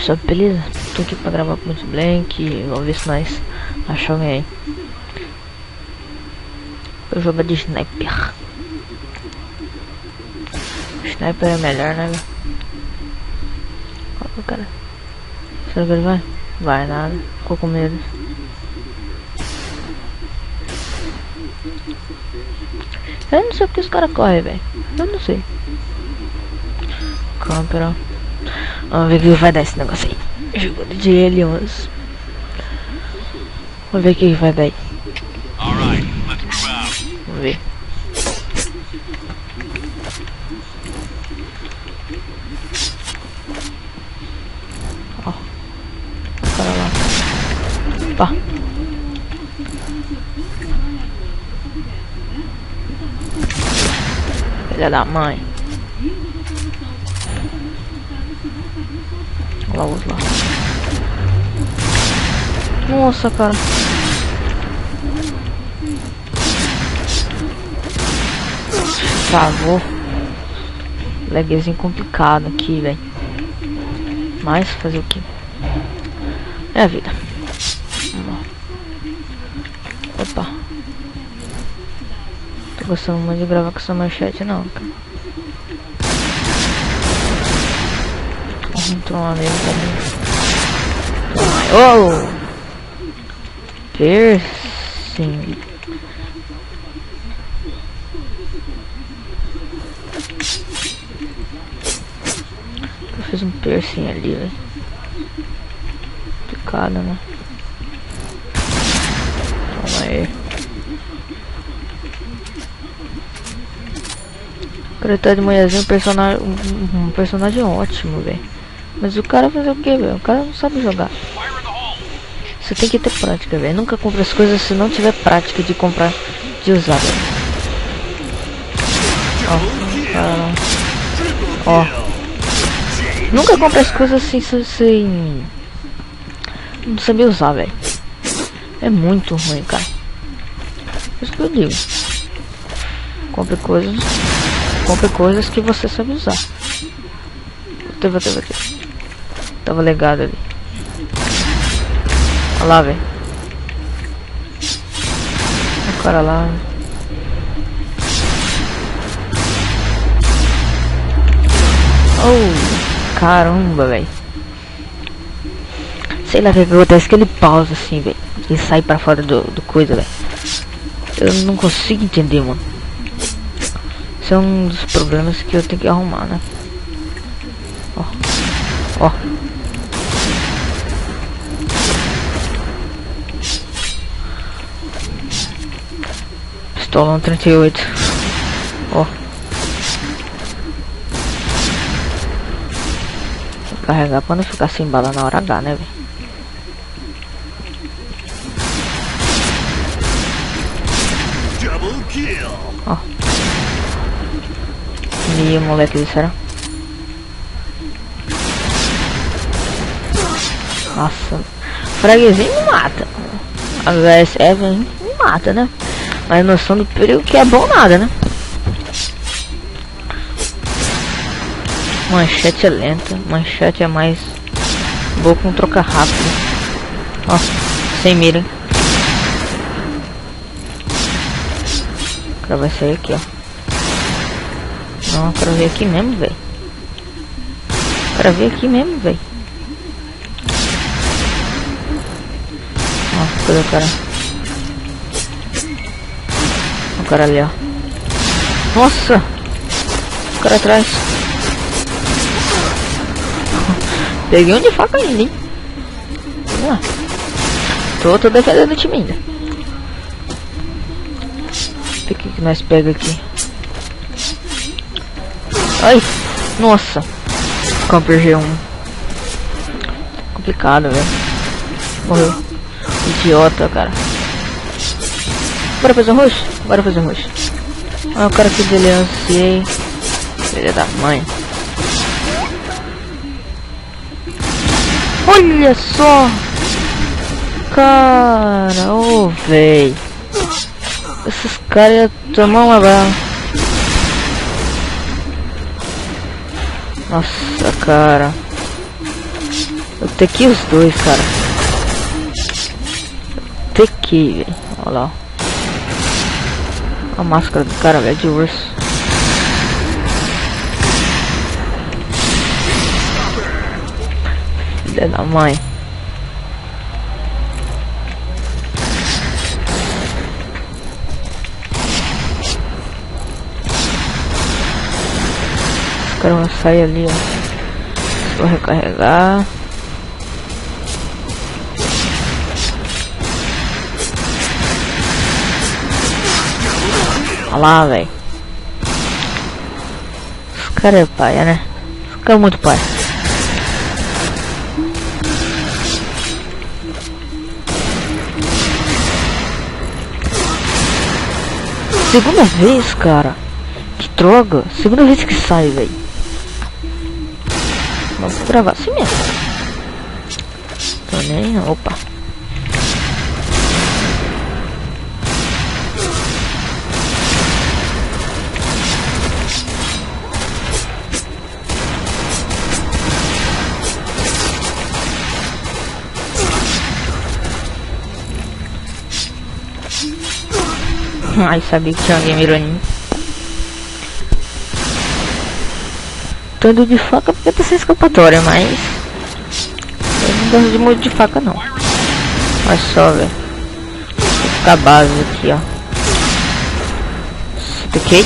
pessoal, beleza? Tô aqui pra gravar com muito Blank. Vamos ver se nós achamos aí. Eu jogo de sniper. Sniper é melhor, né? Olha o cara. Será que ele vai? Vai nada. Ficou com medo. Eu não sei porque os caras correm, velho. Eu não sei. Câmera. Vamos ver o que vai dar esse negócio aí. Jogo de aliens. Vamos ver o que vai dar aí. Vamos ver. Ó. O cara lá. Pá. Filha da mãe. Olha lá o outro lá. Nossa, cara. Travou. Lagzinho complicado aqui, velho. Mas fazer o que? É a vida. Opa. Tô gostando muito de gravar com essa manchete não, cara. Entrou um amigo também. Oh! Piercing. Eu fiz um piercing ali, velho. Complicado, né? Calma aí. O cara tá de manhãzinho, um personagem ótimo, velho. Mas o cara fazer o que, velho? O cara não sabe jogar. Você tem que ter prática, velho. Nunca compre as coisas se não tiver prática de comprar, de usar, velho. Ó. Nunca compre as coisas sem não saber usar, velho. É muito ruim, cara. É isso que eu digo. Compre coisas que você sabe usar. Vou ter. Tava legado ali. Olha lá, velho. O cara lá. Oh, caramba, velho. Sei lá o que acontece, que ele pausa assim, velho. Ele sai pra fora do coisa, velho. Eu não consigo entender, mano. Esse é um dos problemas que eu tenho que arrumar, né? Ó. Ó. Pistolão 38. Ó. Vou carregar pra não ficar sem bala na hora H, né, velho? Ó. E o moleque ali, será? Nossa, fraguezinho me mata. A VSF me mata, né? Mas noção do perigo que é bom nada, né? Manchete é lenta, manchete é mais boa com troca rápida. Ó, sem mira, hein? O cara vai sair aqui, ó. Não, eu quero ver aqui mesmo, velho. Quero ver aqui mesmo, velho. Ó, cadê o cara? O cara ali, ó. Nossa! O cara atrás. Peguei um de faca ainda, hein? Vamos lá. Tô defendendo o time ainda. O que nós pega aqui? Ai! Nossa! Camper G1. Complicado, velho. Morreu. Idiota, cara. Bora fazer um rush? Bora fazer um rush. Ah, o cara que delenciei. Filha da mãe. Olha só! Cara, ô véi. Esses caras iam tomar uma bala. Nossa, cara. Eu tequei os dois, cara. Tequei, velho. Olha lá. A máscara do cara, velho, de urso. Filha da mãe. Os caras vão sair ali, ó. Vou recarregar. Olha lá, velho. Os caras é paia, né? Os caras é muito paia. Segunda vez, cara. Que droga. Segunda vez que sai, velho. Vamos gravar assim mesmo. Tô nem... Opa. Ai, sabia que tinha alguém mirando em mim. Tô indo de faca porque tá sem escapatória, mas eu não gosto de muito de faca não. Olha só, velho. Vou ficar a base aqui, ó. Ok?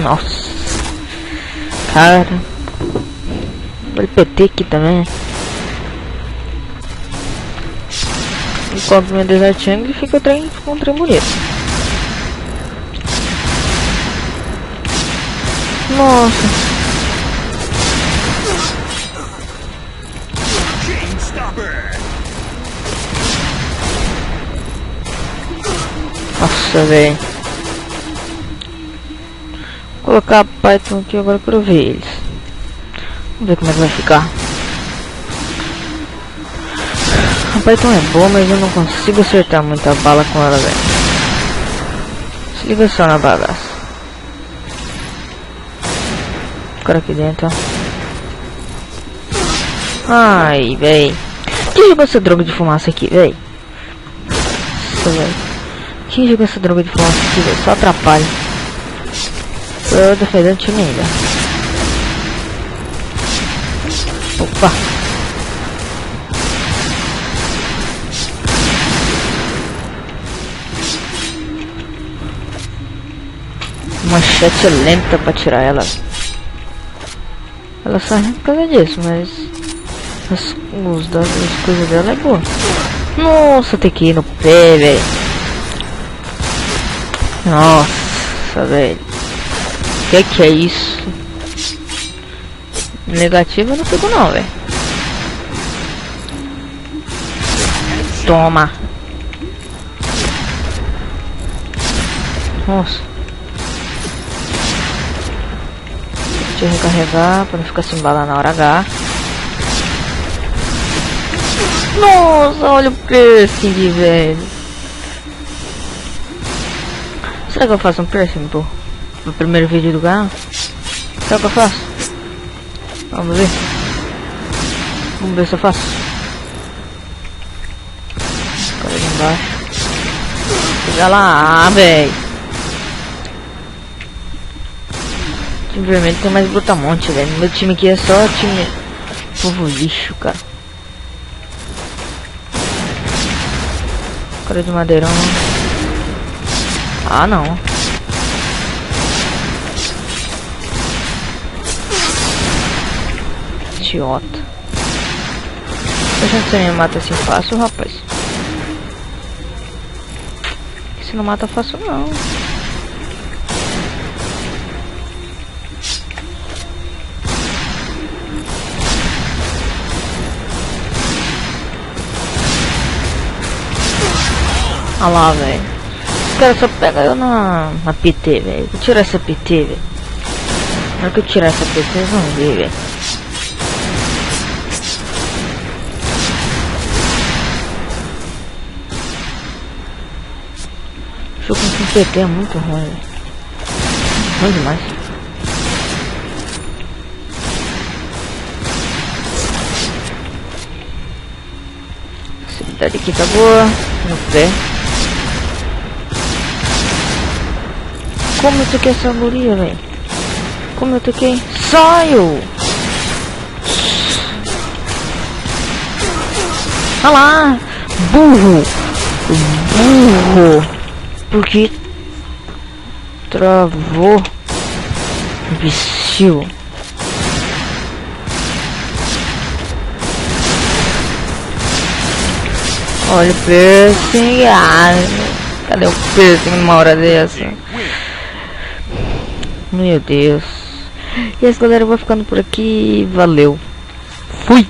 Nossa. Cara. Vou PT aqui também. Enquanto meu desertinho fica com o trem bonito. Nossa. Nossa, velho. Vou colocar a Python aqui agora pra eu ver eles. Vamos ver como é que vai ficar. A Python é boa, mas eu não consigo acertar muita bala com ela, velho. Se liga só na bagaça. Cara aqui dentro, ó. Ai, véi. Quem jogou essa droga de fumaça aqui, véi? Nossa, véi. Quem jogou essa droga de fumaça aqui, véi? Só atrapalha. Eu defendendo o time ainda. Opa. Machete lenta pra tirar ela. Ela só arranca por causa disso, mas as coisas dela é boa. Nossa, tem que ir no pé, velho. Nossa, velho. Que é isso? Negativo eu não fico não, velho. Toma. Nossa. Deixa eu recarregar pra não ficar sem bala na hora H. Nossa, olha o piercing, velho. Será que eu faço um piercing, pô? No primeiro vídeo do canal? Será que eu faço? Vamos ver. Vamos ver se eu faço. Cara ali embaixo. Chega lá, velho. O time vermelho tem mais brutamonte, velho. Meu time aqui é só time povo lixo, cara. Cara de madeirão. Ah, não. Idiota. Tá achando que você me mata assim fácil, rapaz? Você não mata fácil, não. Olha lá, velho. Os caras só pegam eu na PT, velho. Vou tirar essa PT, velho. Na hora que eu tirar essa PT, vocês vão ver, velho. Jogo com PT é muito ruim, velho. Ruim demais. velocidade aqui tá boa. No pé. Como eu toquei essa guria, velho? Como eu toquei? Saio! Olha lá! Burro! Burro! Porque travou. Imbecil. Olha o piercing. Cadê o piercing numa hora dessa? Meu Deus. E essa galera, eu vou ficando por aqui. Valeu. Fui.